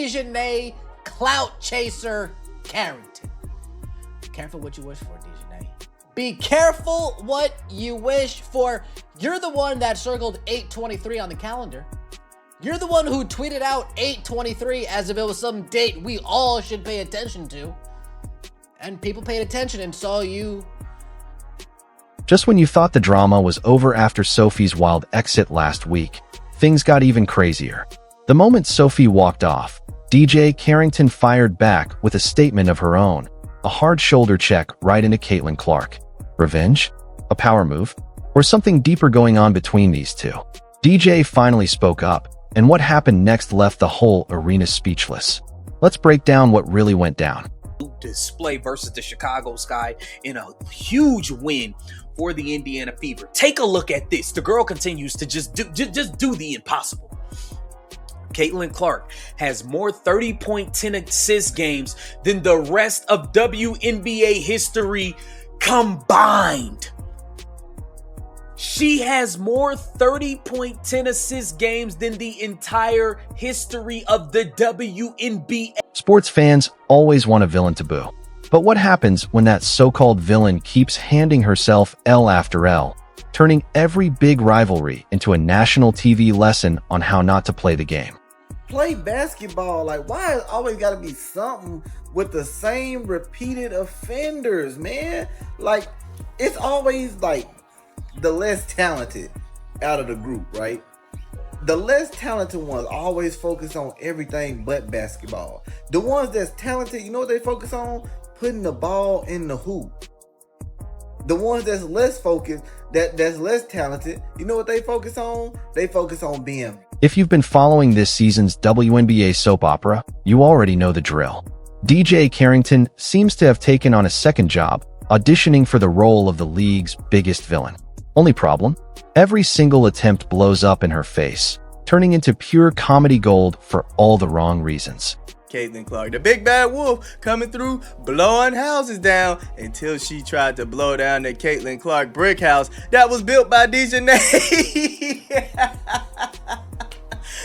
Djonai Clout Chaser Carrington. Be careful what you wish for, Djonai. Be careful what you wish for. You're the one that circled 8/23 on the calendar. You're the one who tweeted out 8/23 as if it was some date we all should pay attention to. And people paid attention and saw you. Just when you thought the drama was over after Sophie's wild exit last week, things got even crazier. The moment Sophie walked off, Djonai Carrington fired back with a statement of her own, a hard shoulder check right into Caitlin Clark. Revenge? A power move? Or something deeper going on between these two? Djonai finally spoke up, and what happened next left the whole arena speechless. Let's break down what really went down. Display versus the Chicago Sky in a huge win for the Indiana Fever. Take a look at this. The girl continues to just do the impossible. Caitlin Clark has more 30-point 10 assist games than the rest of WNBA history combined. She has more 30-point 10 assist games than the entire history of the WNBA. Sports fans always want a villain to boo. But what happens when that so-called villain keeps handing herself L after L, turning every big rivalry into a national TV lesson on how not to play the game? Play basketball. Like, why it always got to be something with the same repeated offenders, man? Like, it's always like the less talented out of the group, right? The less talented ones always focus on everything but basketball. The ones that's talented, you know what they focus on? Putting the ball in the hoop. The ones that's less focused, that's less talented, you know what they focus on? They focus on being. If you've been following this season's WNBA soap opera, you already know the drill. Djonai Carrington seems to have taken on a second job, auditioning for the role of the league's biggest villain. Only problem? Every single attempt blows up in her face, turning into pure comedy gold for all the wrong reasons. Caitlin Clark, the big bad wolf, coming through, blowing houses down until she tried to blow down the Caitlin Clark brick house that was built by Djonai.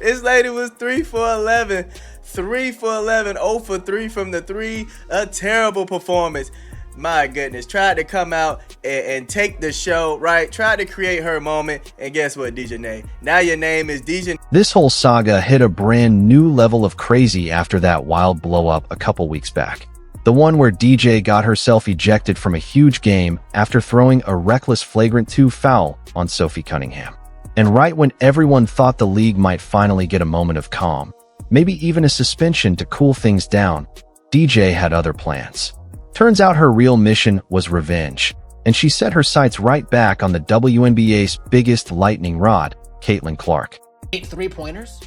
This lady was 3 for 11, 3 for 11, 0 for 3 from the 3. A terrible performance. My goodness, tried to come out and take the show, right? Tried to create her moment, and guess what, Djonai? Now your name is Djonai. This whole saga hit a brand new level of crazy after that wild blow-up a couple weeks back. The one where DJ got herself ejected from a huge game after throwing a reckless flagrant 2 foul on Sophie Cunningham. And right when everyone thought the league might finally get a moment of calm, maybe even a suspension to cool things down, DJ had other plans. Turns out her real mission was revenge, and she set her sights right back on the WNBA's biggest lightning rod, Caitlin Clark. 8 3-pointers.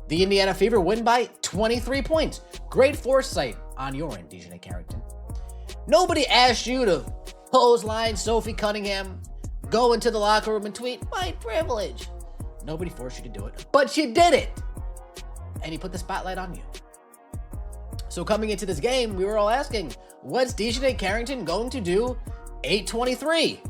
The Indiana Fever win by 23 points. Great foresight on your end, Djonai Carrington. Nobody asked you to clothesline Sophie Cunningham, go into the locker room and tweet, "White privilege." Nobody forced you to do it, but you did it. And he put the spotlight on you. So coming into this game, we were all asking, what's Djonai Carrington going to do 8/23?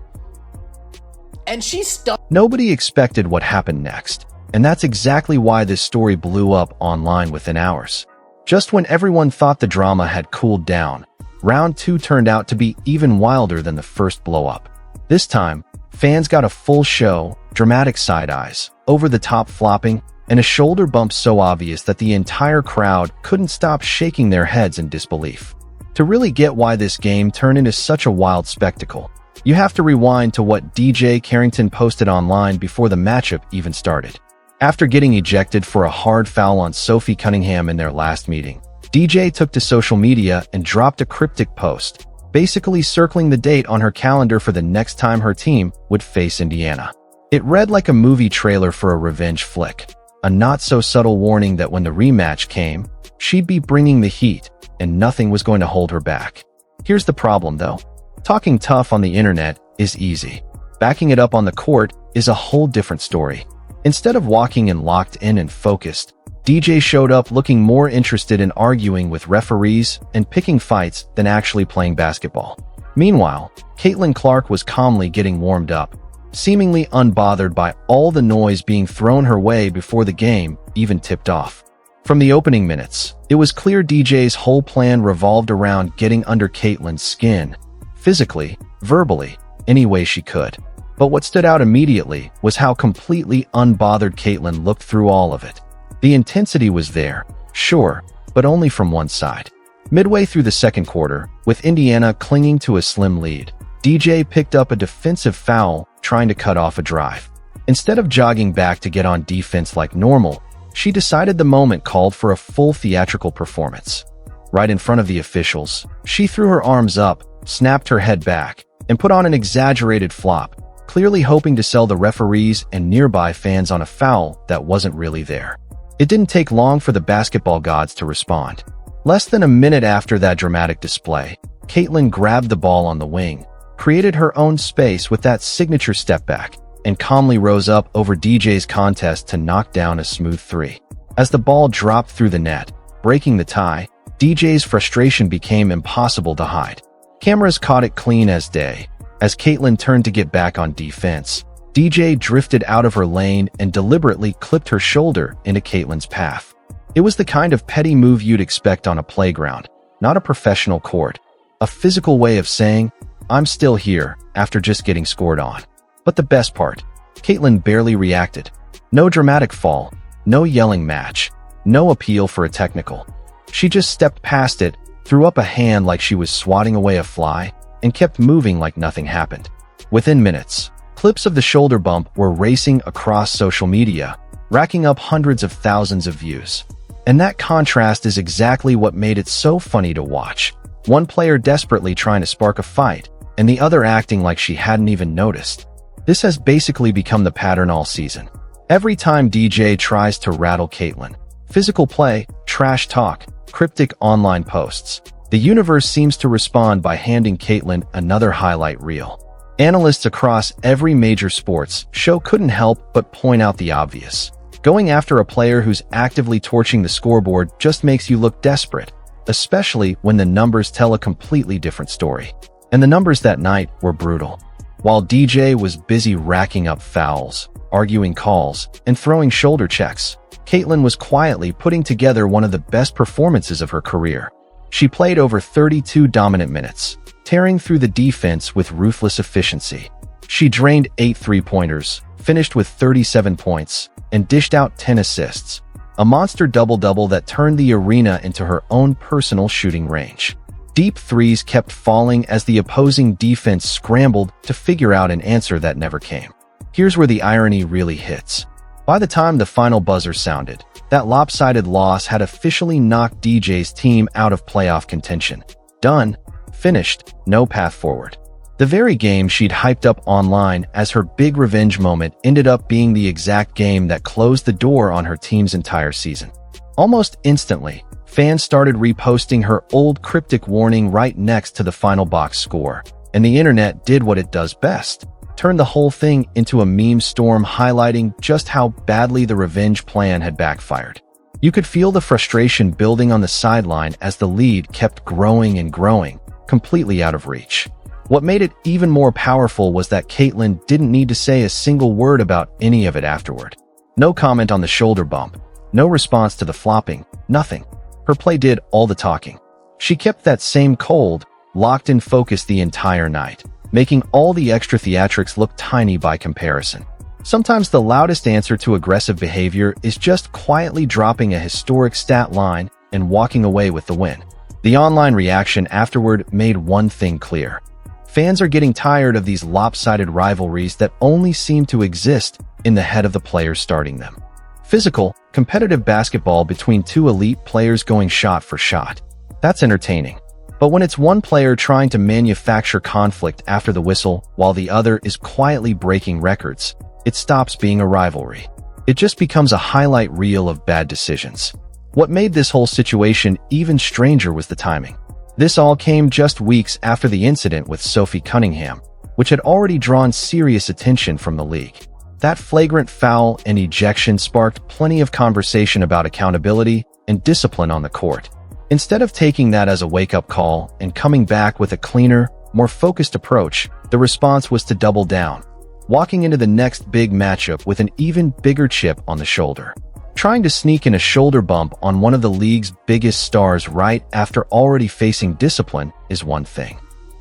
And she stuck. Nobody expected what happened next, and that's exactly why this story blew up online within hours. Just when everyone thought the drama had cooled down, round 2 turned out to be even wilder than the first blow-up. This time, fans got a full show, dramatic side-eyes, over-the-top flopping, and a shoulder bump so obvious that the entire crowd couldn't stop shaking their heads in disbelief. To really get why this game turned into such a wild spectacle, you have to rewind to what Djonai Carrington posted online before the matchup even started. After getting ejected for a hard foul on Sophie Cunningham in their last meeting, DJ took to social media and dropped a cryptic post, basically circling the date on her calendar for the next time her team would face Indiana. It read like a movie trailer for a revenge flick, a not-so-subtle warning that when the rematch came, she'd be bringing the heat, and nothing was going to hold her back. Here's the problem, though. Talking tough on the internet is easy. Backing it up on the court is a whole different story. Instead of walking in locked in and focused, DJ showed up looking more interested in arguing with referees and picking fights than actually playing basketball. Meanwhile, Caitlin Clark was calmly getting warmed up, seemingly unbothered by all the noise being thrown her way before the game even tipped off. From the opening minutes, it was clear DJ's whole plan revolved around getting under Caitlyn's skin, physically, verbally, any way she could. But what stood out immediately was how completely unbothered Caitlyn looked through all of it. The intensity was there, sure, but only from one side. Midway through the second quarter, with Indiana clinging to a slim lead, DJ picked up a defensive foul trying to cut off a drive. Instead of jogging back to get on defense like normal, she decided the moment called for a full theatrical performance. Right in front of the officials, she threw her arms up, snapped her head back, and put on an exaggerated flop, clearly hoping to sell the referees and nearby fans on a foul that wasn't really there. It didn't take long for the basketball gods to respond. Less than a minute after that dramatic display, Caitlyn grabbed the ball on the wing, created her own space with that signature step back, and calmly rose up over DJ's contest to knock down a smooth three. As the ball dropped through the net, breaking the tie, DJ's frustration became impossible to hide. Cameras caught it clean as day. As Caitlyn turned to get back on defense, DJ drifted out of her lane and deliberately clipped her shoulder into Caitlyn's path. It was the kind of petty move you'd expect on a playground, not a professional court. A physical way of saying, "I'm still here," after just getting scored on. But the best part, Caitlyn barely reacted. No dramatic fall, no yelling match, no appeal for a technical. She just stepped past it, threw up a hand like she was swatting away a fly, and kept moving like nothing happened. Within minutes, clips of the shoulder bump were racing across social media, racking up hundreds of thousands of views. And that contrast is exactly what made it so funny to watch. One player desperately trying to spark a fight, and the other acting like she hadn't even noticed. This has basically become the pattern all season. Every time DJ tries to rattle Caitlyn, physical play, trash talk, cryptic online posts, the universe seems to respond by handing Caitlyn another highlight reel. Analysts across every major sports show couldn't help but point out the obvious. Going after a player who's actively torching the scoreboard just makes you look desperate, especially when the numbers tell a completely different story. And the numbers that night were brutal. While DJ was busy racking up fouls, arguing calls, and throwing shoulder checks, Caitlyn was quietly putting together one of the best performances of her career. She played over 32 dominant minutes, tearing through the defense with ruthless efficiency. She drained 8 three-pointers, finished with 37 points, and dished out 10 assists. A monster double-double that turned the arena into her own personal shooting range. Deep threes kept falling as the opposing defense scrambled to figure out an answer that never came. Here's where the irony really hits. By the time the final buzzer sounded, that lopsided loss had officially knocked DJ's team out of playoff contention. Done. Finished. No path forward. The very game she'd hyped up online as her big revenge moment ended up being the exact game that closed the door on her team's entire season. Almost instantly, fans started reposting her old cryptic warning right next to the final box score, and the internet did what it does best. Turned the whole thing into a meme storm highlighting just how badly the revenge plan had backfired. You could feel the frustration building on the sideline as the lead kept growing and growing, completely out of reach. What made it even more powerful was that Caitlyn didn't need to say a single word about any of it afterward. No comment on the shoulder bump, no response to the flopping, nothing. Her play did all the talking. She kept that same cold, locked-in focus the entire night, making all the extra theatrics look tiny by comparison. Sometimes the loudest answer to aggressive behavior is just quietly dropping a historic stat line and walking away with the win. The online reaction afterward made one thing clear. Fans are getting tired of these lopsided rivalries that only seem to exist in the head of the players starting them. Physical, competitive basketball between two elite players going shot for shot. That's entertaining. But when it's one player trying to manufacture conflict after the whistle while the other is quietly breaking records, it stops being a rivalry. It just becomes a highlight reel of bad decisions. What made this whole situation even stranger was the timing. This all came just weeks after the incident with Sophie Cunningham, which had already drawn serious attention from the league. That flagrant foul and ejection sparked plenty of conversation about accountability and discipline on the court. Instead of taking that as a wake-up call and coming back with a cleaner, more focused approach, the response was to double down, walking into the next big matchup with an even bigger chip on the shoulder. Trying to sneak in a shoulder bump on one of the league's biggest stars right after already facing discipline is one thing.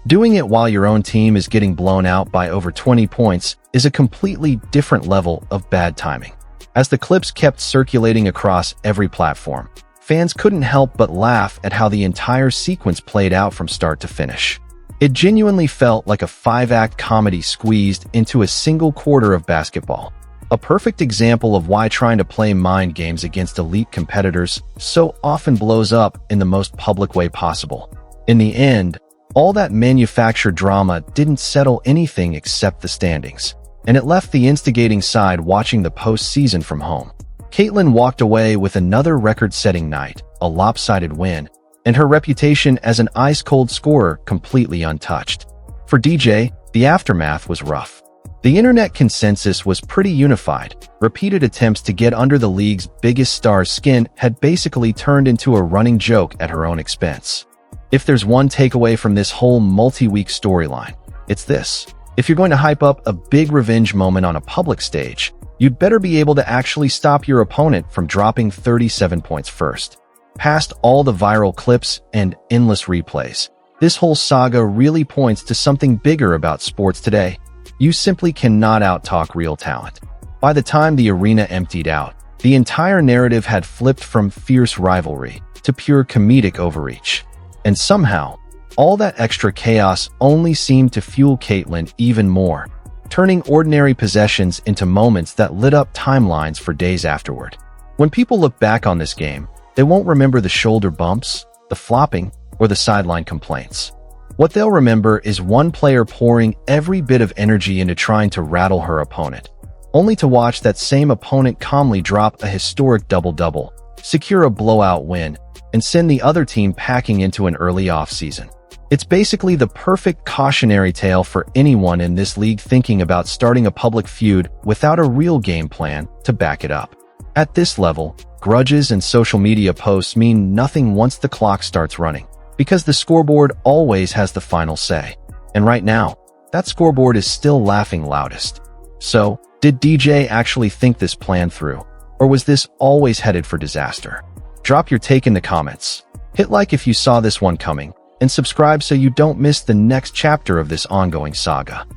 Doing it while your own team is getting blown out by over 20 points is a completely different level of bad timing. As the clips kept circulating across every platform, fans couldn't help but laugh at how the entire sequence played out from start to finish. It genuinely felt like a 5-act comedy squeezed into a single quarter of basketball. A perfect example of why trying to play mind games against elite competitors so often blows up in the most public way possible. In the end, all that manufactured drama didn't settle anything except the standings, and it left the instigating side watching the postseason from home. Caitlyn walked away with another record-setting night, a lopsided win, and her reputation as an ice-cold scorer completely untouched. For DJ, the aftermath was rough. The internet consensus was pretty unified. Repeated attempts to get under the league's biggest star's skin had basically turned into a running joke at her own expense. If there's one takeaway from this whole multi-week storyline, it's this. If you're going to hype up a big revenge moment on a public stage, you'd better be able to actually stop your opponent from dropping 37 points first. Past all the viral clips and endless replays, this whole saga really points to something bigger about sports today. You simply cannot out-talk real talent. By the time the arena emptied out, the entire narrative had flipped from fierce rivalry to pure comedic overreach. And somehow, all that extra chaos only seemed to fuel Caitlyn even more, turning ordinary possessions into moments that lit up timelines for days afterward. When people look back on this game, they won't remember the shoulder bumps, the flopping, or the sideline complaints. What they'll remember is one player pouring every bit of energy into trying to rattle her opponent, only to watch that same opponent calmly drop a historic double-double, secure a blowout win, and send the other team packing into an early offseason. It's basically the perfect cautionary tale for anyone in this league thinking about starting a public feud without a real game plan to back it up. At this level, grudges and social media posts mean nothing once the clock starts running, because the scoreboard always has the final say. And right now, that scoreboard is still laughing loudest. So, did DJ actually think this plan through? Or was this always headed for disaster? Drop your take in the comments. Hit like if you saw this one coming, and subscribe so you don't miss the next chapter of this ongoing saga.